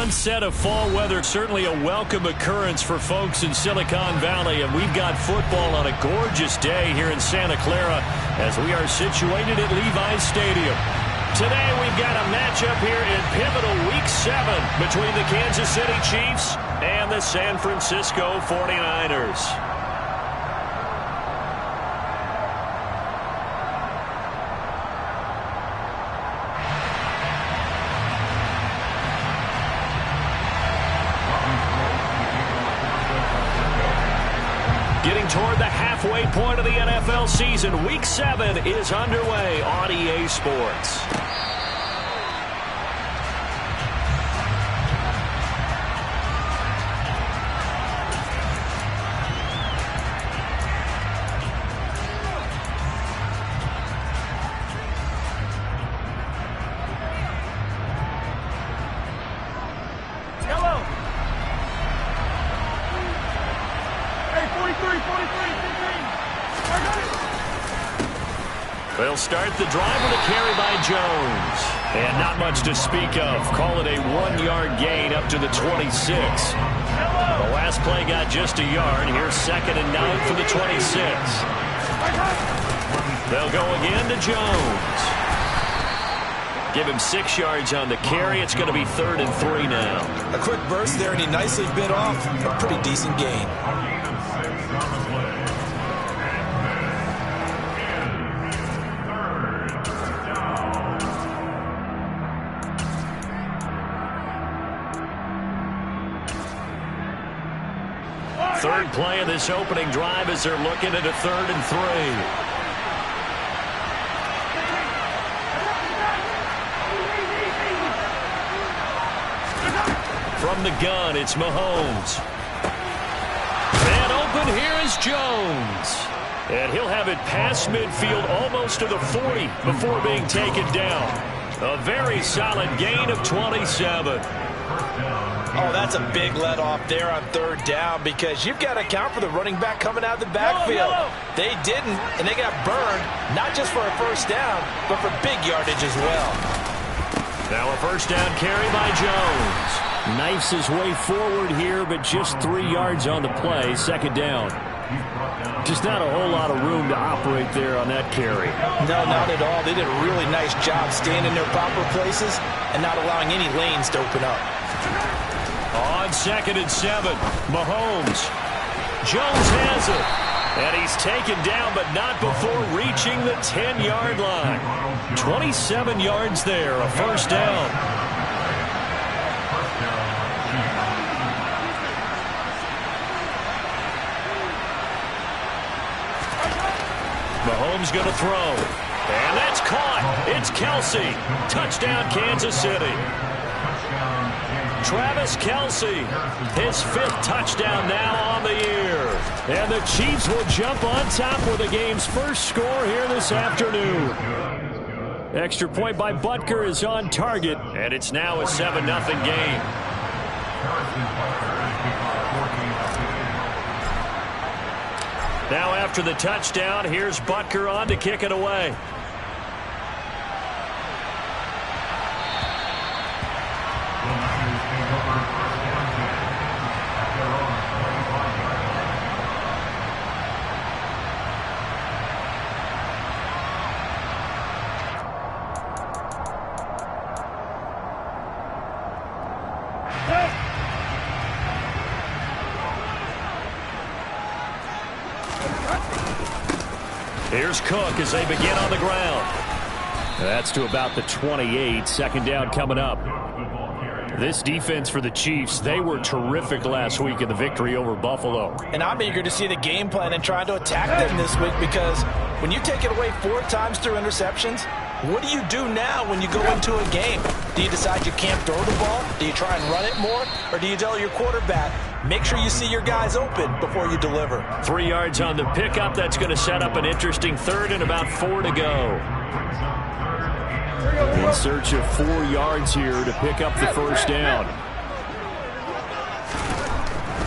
onset of fall weather, certainly a welcome occurrence for folks in Silicon Valley, and we've got football on a gorgeous day here in Santa Clara as we are situated at Levi's Stadium. Today we've got a matchup here in pivotal Week 7 between the Kansas City Chiefs and the San Francisco 49ers. Getting toward the halfway point of the NFL season, Week 7 is underway on EA Sports. They'll start the drive with a carry by Jones. And not much to speak of. Call it a 1-yard gain up to the 26. The last play got just a yard. Here's 2nd and 9 for the 26. They'll go again to Jones. Give him 6 yards on the carry. It's going to be 3rd and 3 now. A quick burst there, and he nicely bit off a pretty decent gain. Third play of this opening drive as they're looking at a 3rd and 3. From the gun, it's Mahomes. And open here is Jones. And he'll have it past midfield almost to the 40 before being taken down. A very solid gain of 27. Oh, that's a big let-off there on 3rd down because you've got to account for the running back coming out of the backfield. They didn't, and they got burned, not just for a 1st down, but for big yardage as well. Now a 1st down carry by Jones. Knifes his way forward here, but just 3 yards on the play. 2nd down. Just not a whole lot of room to operate there on that carry. No, not at all. They did a really nice job staying in their proper places and not allowing any lanes to open up. On 2nd and 7, Mahomes. Jones has it. And he's taken down, but not before reaching the 10-yard line. 27 yards there, a 1st down. Mahomes going to throw. And that's caught. It's Kelce. Touchdown, Kansas City. Travis Kelce, his 5th touchdown now on the year. And the Chiefs will jump on top with the game's first score here this afternoon. Extra point by Butker is on target, and it's now a 7-0 game. Now after the touchdown, here's Butker on to kick it away. Here's Cook as they begin on the ground. That's to about the 28. 2nd down coming up. This defense for the Chiefs, they were terrific last week in the victory over Buffalo. And I'm eager to see the game plan and trying to attack them this week because when you take it away 4 times through interceptions, what do you do now when you go into a game? Do you decide you can't throw the ball? Do you try and run it more? Or do you tell your quarterback, make sure you see your guys open before you deliver? 3 yards on the pickup. That's going to set up an interesting 3rd and about 4 to go. In search of 4 yards here to pick up the 1st down.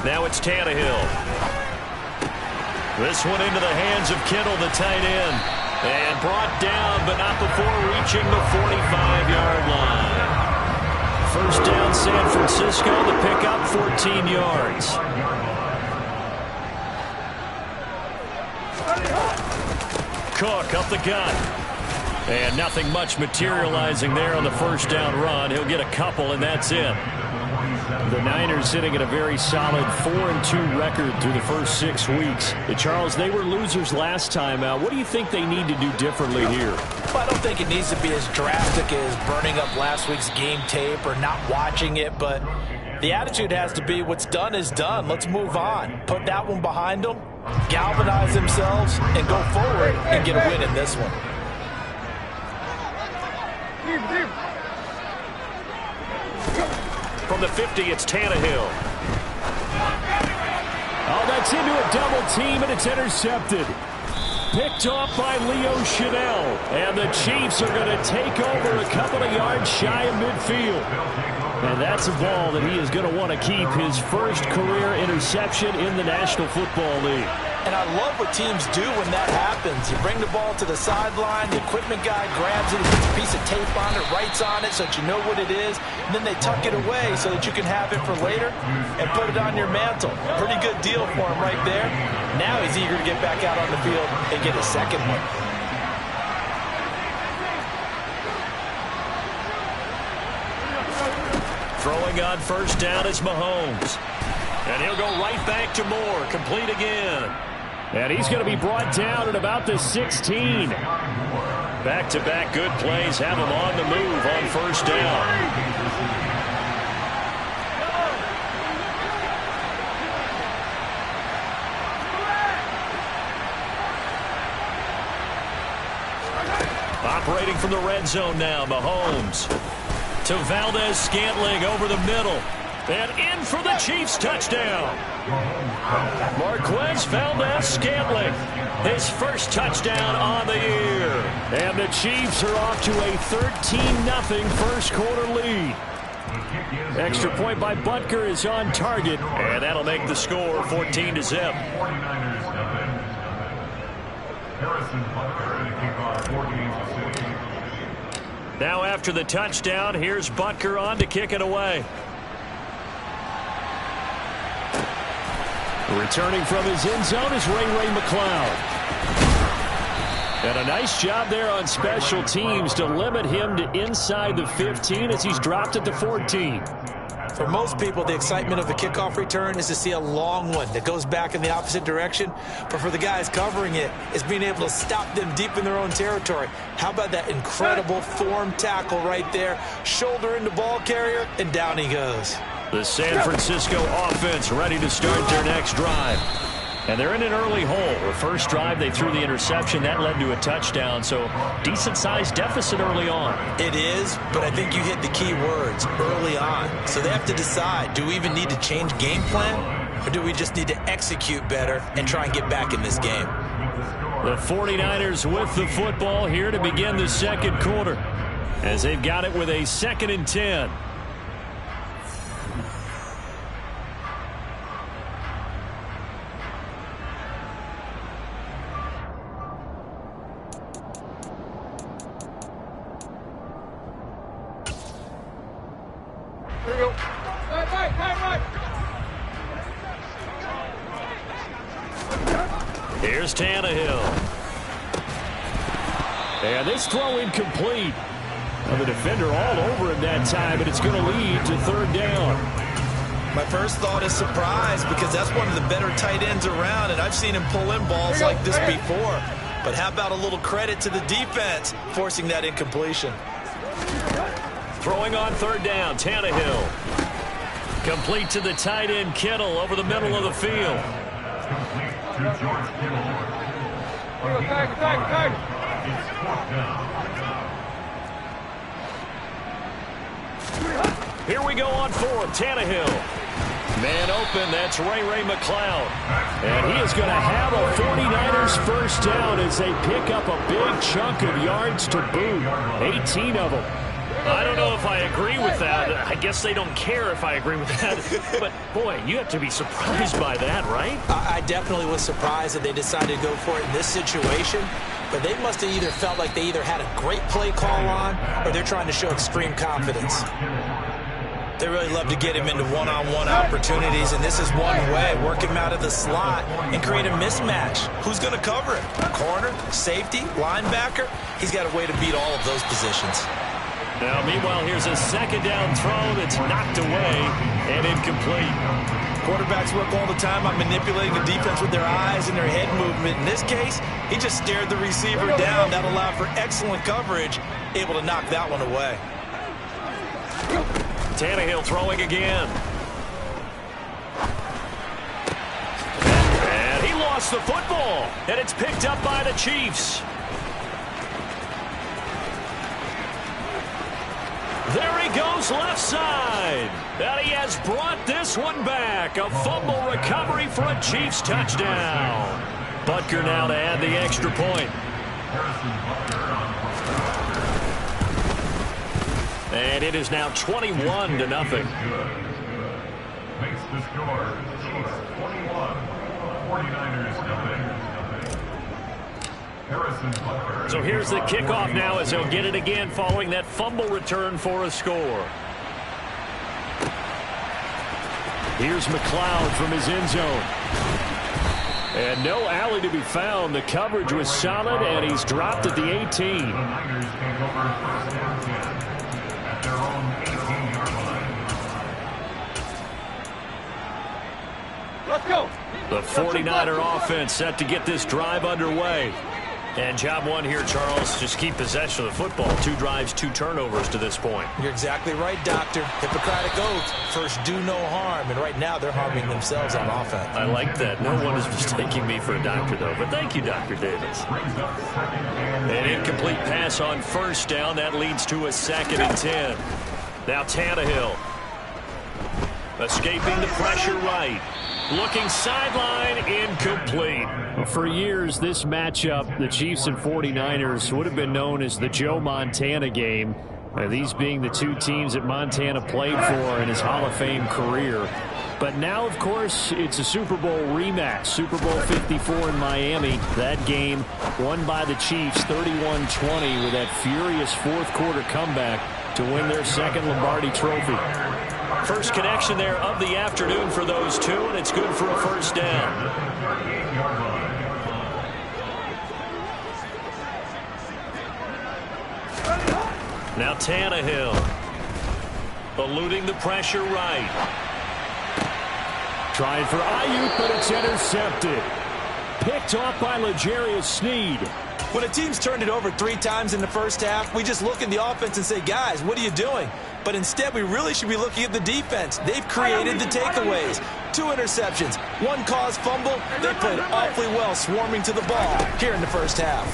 Now it's Tannehill. This one into the hands of Kittle, the tight end. And brought down, but not before reaching the 45-yard line. First down, San Francisco. The pickup, 14 yards. Cook up the gut. And nothing much materializing there on the first down run. He'll get a couple, and that's it. The Niners sitting at a very solid 4-2 record through the first 6 weeks. Charles, they were losers last time out. What do you think they need to do differently here? Well, I don't think it needs to be as drastic as burning up last week's game tape or not watching it, but the attitude has to be what's done is done. Let's move on. Put that one behind them, galvanize themselves, and go forward and get a win in this one. From the 50, it's Tannehill. Oh, that's into a double team, and it's intercepted. Picked off by Leo Chenal. And the Chiefs are going to take over a couple of yards shy of midfield. And that's a ball that he is going to want to keep, his first career interception in the National Football League. And I love what teams do when that happens. You bring the ball to the sideline, the equipment guy grabs it, he puts a piece of tape on it, writes on it so that you know what it is, and then they tuck it away so that you can have it for later and put it on your mantle. Pretty good deal for him right there. Now he's eager to get back out on the field and get his second one. Throwing on first down is Mahomes. And he'll go right back to Moore, complete again. And he's going to be brought down at about the 16. Back-to-back good plays have him on the move on first down. Operating from the red zone now, Mahomes. To Valdez-Scantling over the middle. And in for the Chiefs touchdown. Marquez Valdez-Scantling, his first touchdown on the year. And the Chiefs are off to a 13-0 first quarter lead. Extra point by Butker is on target, and that'll make the score 14-0. Now after the touchdown, here's Butker on to kick it away. Returning from his end zone is Ray McCloud. And a nice job there on special teams to limit him to inside the 15 as he's dropped at the 14. For most people, the excitement of a kickoff return is to see a long one that goes back in the opposite direction. But for the guys covering it, it's being able to stop them deep in their own territory. How about that incredible form tackle right there? Shoulder into ball carrier, and down he goes. The San Francisco offense ready to start their next drive. And they're in an early hole. The first drive, they threw the interception. That led to a touchdown, so decent-sized deficit early on. It is, but I think you hit the key words, early on. So they have to decide, do we even need to change game plan, or do we just need to execute better and try and get back in this game? The 49ers with the football here to begin the second quarter, as they've got it with a 2nd and 10. Here's Tannehill. And this throw incomplete. The defender all over him that time, but it's going to lead to 3rd down. My first thought is surprise, because that's one of the better tight ends around, and I've seen him pull in balls like this before. But how about a little credit to the defense forcing that incompletion? Throwing on 3rd down, Tannehill. Complete to the tight end, Kittle, over the middle of the field. Here we go on 4th, Tannehill. Man open, that's Ray McCloud. And he is going to have a 49ers first down as they pick up a big chunk of yards to boot. 18 of them. I don't know if I agree with that. I guess they don't care if I agree with that. But, boy, you have to be surprised by that, right? I definitely was surprised that they decided to go for it in this situation. But they must have either felt like they either had a great play call on or they're trying to show extreme confidence. They really love to get him into one-on-one opportunities, and this is one way. Work him out of the slot and create a mismatch. Who's going to cover him? Corner, safety, linebacker? He's got a way to beat all of those positions. Now, meanwhile, here's a second down throw that's knocked away and incomplete. Quarterbacks work all the time on manipulating the defense with their eyes and their head movement. In this case, he just stared the receiver down. That allowed for excellent coverage, able to knock that one away. Tannehill throwing again. And he lost the football, and it's picked up by the Chiefs. There he goes left side. And he has brought this one back. A fumble recovery for a Chiefs touchdown. Butker now to add the extra point. And it is now 21-0. Makes the score Chiefs 21, 49ers nothing. So here's the kickoff now as he'll get it again following that fumble return for a score. Here's McLeod from his end zone. And no alley to be found. The coverage was solid, and he's dropped at the 18. The Niners take over first down 10 at their own 18-yard line. Let's go. The 49er offense set to get this drive underway. And job one here, Charles, just keep possession of the football. 2 drives, 2 turnovers to this point. You're exactly right, Doctor. Hippocratic oath. First, do no harm. And right now, they're harming themselves on offense. I like that. No one is mistaking me for a doctor, though. But thank you, Dr. Davis. An incomplete pass on first down. That leads to a 2nd and 10. Now Tannehill. Escaping the pressure right. Looking sideline, incomplete. For years, this matchup, the Chiefs and 49ers, would have been known as the Joe Montana game. These being the 2 teams that Montana played for in his Hall of Fame career. But now, of course, it's a Super Bowl rematch. Super Bowl 54 in Miami. That game won by the Chiefs 31-20 with that furious fourth-quarter comeback to win their 2nd Lombardi trophy. First connection there of the afternoon for those 2, and it's good for a first down. Now Tannehill. Eluding the pressure right. Trying for Ayuk, but it's intercepted. Picked off by L'Jarius Sneed. When a team's turned it over 3 times in the first half, we just look at the offense and say, guys, what are you doing? But instead, we really should be looking at the defense. They've created the takeaways. 2 interceptions, 1 caused fumble. They played awfully well swarming to the ball here in the first half.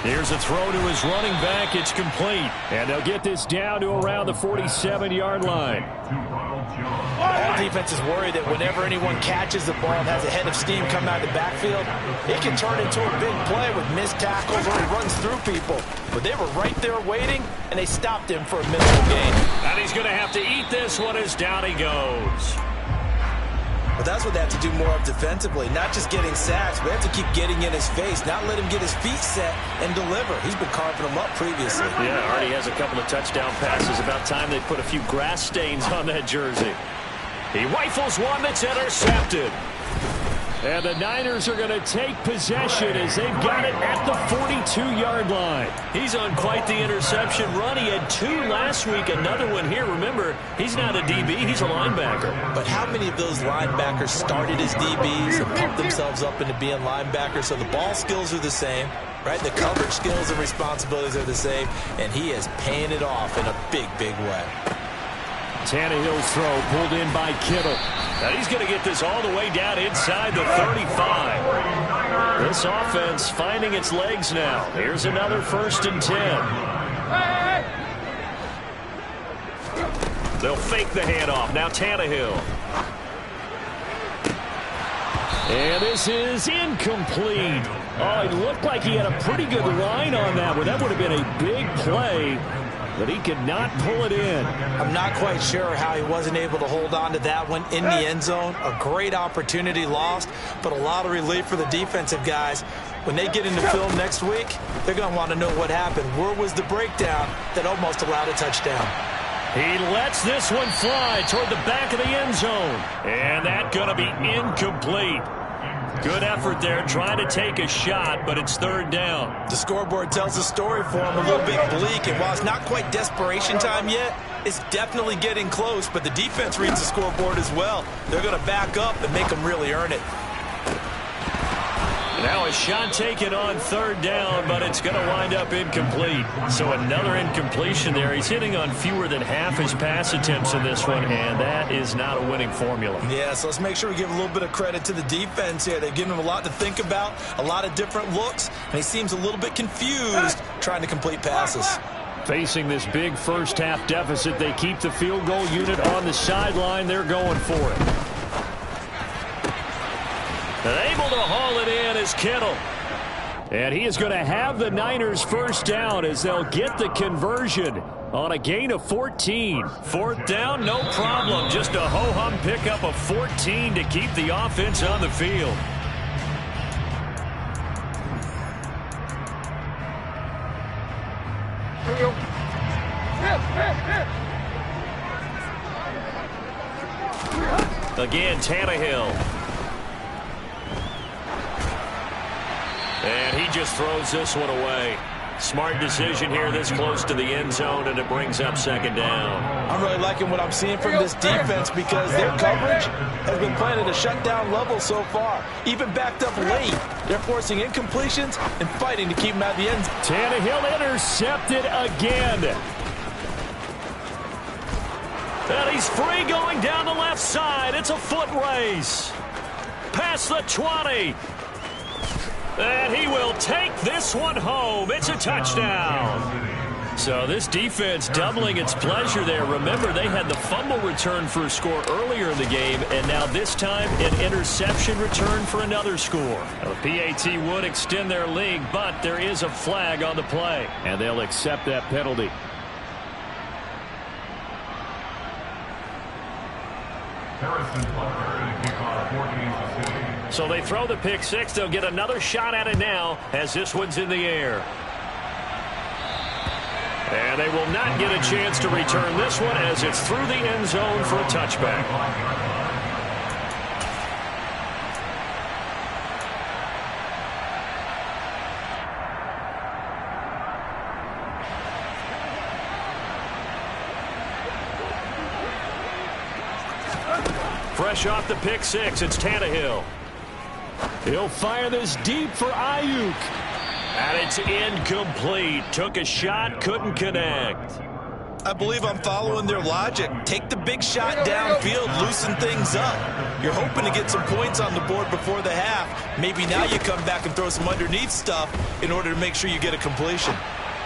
Here's a throw to his running back. It's complete. And they'll get this down to around the 47-yard line. All defense is worried that whenever anyone catches the ball and has a head of steam come out of the backfield, it can turn into a big play with missed tackles or he runs through people. But they were right there waiting, and they stopped him for a minimal gain. And he's going to have to eat this one as down he goes. But that's what they have to do more of defensively, not just getting sacks, but they have to keep getting in his face, not let him get his feet set and deliver. He's been carving them up previously. Yeah, already has a couple of touchdown passes. About time they put a few grass stains on that jersey. He rifles one that's intercepted. And the Niners are going to take possession as they've got it at the 42-yard line. He's on quite the interception run. He had 2 last week, another one here. Remember, he's not a DB, he's a linebacker. But how many of those linebackers started as DBs and pumped themselves up into being linebackers? So the ball skills are the same, right? The coverage skills and responsibilities are the same, and he is paying it off in a big, big way. Tannehill's throw pulled in by Kittle. Now he's going to get this all the way down inside the 35. This offense finding its legs now. Here's another 1st and 10. They'll fake the handoff. Now Tannehill. And this is incomplete. Oh, it looked like he had a pretty good line on that one. That would have been a big play. But he could not pull it in. I'm not quite sure how he wasn't able to hold on to that one in the end zone. A great opportunity lost, but a lot of relief for the defensive guys. When they get into film next week, they're going to want to know what happened. Where was the breakdown that almost allowed a touchdown? He lets this one fly toward the back of the end zone. And that's going to be incomplete. Good effort there, trying to take a shot, but it's third down. The scoreboard tells the story for him, a little bit bleak, and while it's not quite desperation time yet, it's definitely getting close, but the defense reads the scoreboard as well. They're going to back up and make them really earn it. Now a shot taken on third down, but it's going to wind up incomplete. So another incompletion there. He's hitting on fewer than half his pass attempts in this one, and that is not a winning formula. Yeah, so let's make sure we give a little bit of credit to the defense here. They've given him a lot to think about, a lot of different looks, and he seems a little bit confused trying to complete passes. Facing this big first-half deficit, they keep the field goal unit on the sideline. They're going for it. And able to haul it in is Kittle. And he is going to have the Niners first down as they'll get the conversion on a gain of 14. Fourth down, no problem. Just a ho-hum pickup of 14 to keep the offense on the field. Again, Tannehill. And he just throws this one away. Smart decision here this close to the end zone, and it brings up second down. I'm really liking what I'm seeing from this defense because their coverage has been playing at a shutdown level so far. Even backed up late, they're forcing incompletions and fighting to keep them at the end. Tannehill intercepted again. And he's free going down the left side. It's a foot race. Past the 20. And he will take this one home. It's a touchdown. So this defense doubling its pleasure there. Remember, they had the fumble return for a score earlier in the game, and now this time an interception return for another score. Now, the PAT would extend their lead, but there is a flag on the play, and they'll accept that penalty. Harrison Butker and kickoff for Kansas City. So they throw the pick six. They'll get another shot at it now as this one's in the air. And they will not get a chance to return this one as it's through the end zone for a touchback. Fresh off the pick six, it's Tannehill. He'll fire this deep for Ayuk. And it's incomplete. Took a shot, couldn't connect. I believe I'm following their logic. Take the big shot downfield, loosen things up. You're hoping to get some points on the board before the half. Maybe now you come back and throw some underneath stuff in order to make sure you get a completion.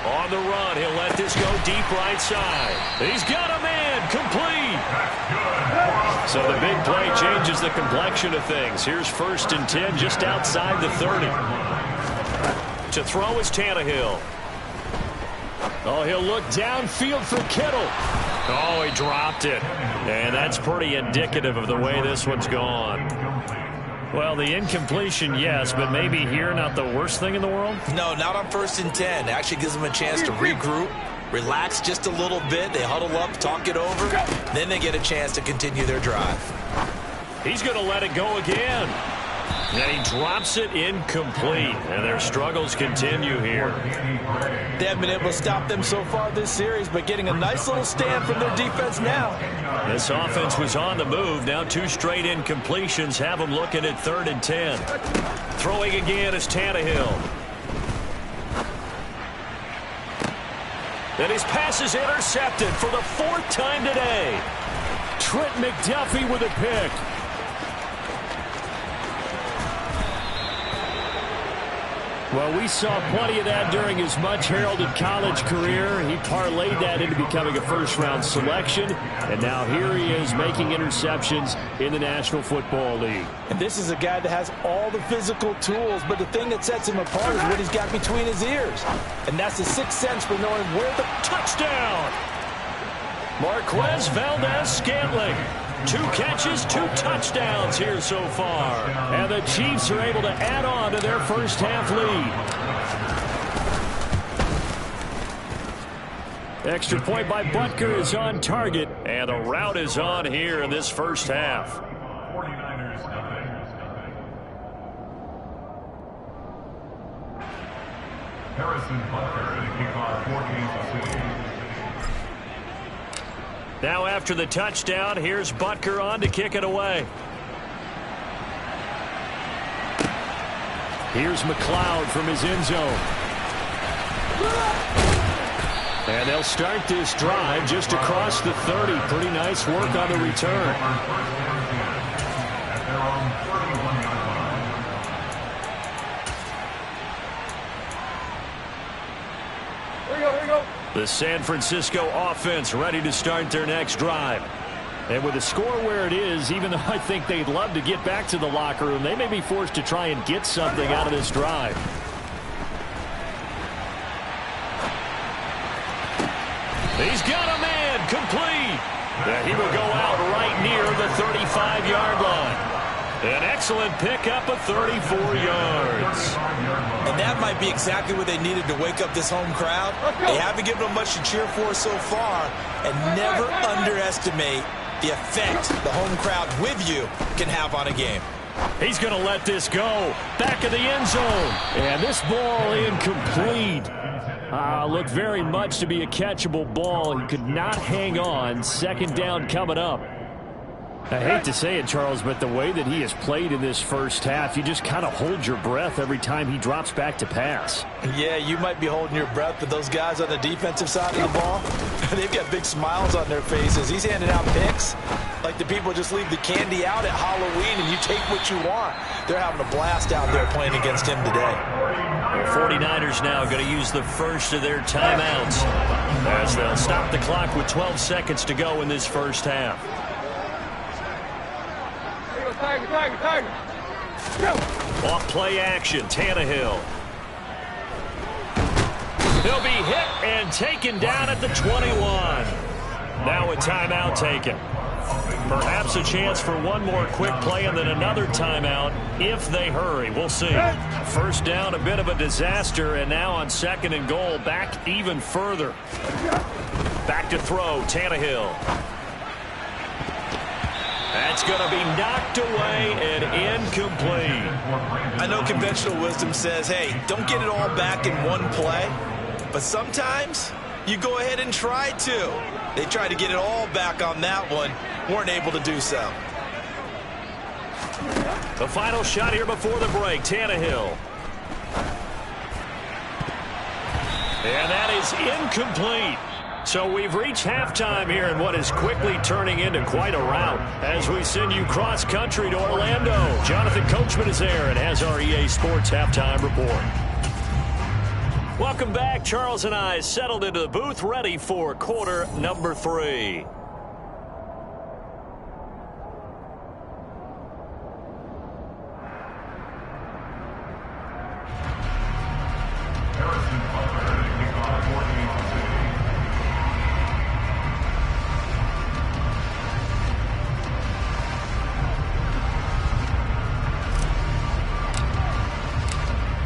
On the run, he'll let this go deep right side. He's got a man, complete. So the big play changes the complexion of things. Here's 1st and 10 just outside the 30. To throw is Tannehill. Oh, he'll look downfield for Kittle. Oh, he dropped it. And that's pretty indicative of the way this one's gone. Well, the incompletion, yes, but maybe here not the worst thing in the world? No, not on 1st and 10. It actually gives them a chance to regroup, relax just a little bit. They huddle up, talk it over. Then they get a chance to continue their drive. He's going to let it go again. And he drops it incomplete. And their struggles continue here. They haven't been able to stop them so far this series, but getting a nice little stand from their defense now. This offense was on the move. Now 2 straight incompletions have them looking at 3rd and 10. Throwing again is Tannehill. And his pass is intercepted for the 4th time today. Trent McDuffie with a pick. Well, we saw plenty of that during his much-heralded college career. He parlayed that into becoming a first-round selection, and now here he is making interceptions in the National Football League. And this is a guy that has all the physical tools, but the thing that sets him apart is what he's got between his ears. And that's the sixth sense for knowing where the touchdown. Marquez Valdez-Scantling. 2 catches, 2 touchdowns here so far. And the Chiefs are able to add on to their first half lead. Extra point by Butker is on target, and a rout is on here in this first half. 49ers nothing. Harrison Butker to kick off for Kansas City. Now after the touchdown, here's Butker on to kick it away. Here's McLeod from his end zone. And they'll start this drive just across the 30. Pretty nice work on the return. At their own 31-yard line. Here we go. The San Francisco offense ready to start their next drive. And with the score where it is, even though I think they'd love to get back to the locker room, they may be forced to try and get something out of this drive. He's got a man complete. And he will go out right near the 35-yard line. An excellent pickup of 34 yards. And that might be exactly what they needed to wake up this home crowd. They haven't given them much to cheer for so far. And never underestimate the effect the home crowd with you can have on a game. He's going to let this go. Back of the end zone. And this ball incomplete. Looked very much to be a catchable ball. He could not hang on. Second down coming up. I hate to say it, Charles, but the way that he has played in this first half, you just kind of hold your breath every time he drops back to pass. Yeah, you might be holding your breath, but those guys on the defensive side of the ball, they've got big smiles on their faces. He's handing out picks like the people just leave the candy out at Halloween and you take what you want. They're having a blast out there playing against him today. The 49ers now going to use the first of their timeouts as they'll stop the clock with 12 seconds to go in this first half. Tiger. Off play action, Tannehill. He'll be hit and taken down at the 21. Now a timeout taken. Perhaps a chance for one more quick play and then another timeout if they hurry. We'll see. First down, a bit of a disaster, and now on second and goal, back even further. Back to throw, Tannehill. That's going to be knocked away and incomplete. I know conventional wisdom says, hey, don't get it all back in one play. But sometimes you go ahead and try to. They tried to get it all back on that one. Weren't able to do so. The final shot here before the break, Tannehill. And that is incomplete. So we've reached halftime here in what is quickly turning into quite a rout as we send you cross-country to Orlando. Jonathan Coachman is there and has our EA Sports Halftime Report. Welcome back. Charles and I settled into the booth ready for quarter number 3. Harrison Butker to kick off for Kansas City.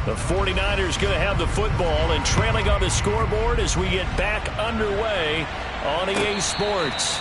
The 49ers going to have the football and trailing on the scoreboard as we get back underway on EA Sports.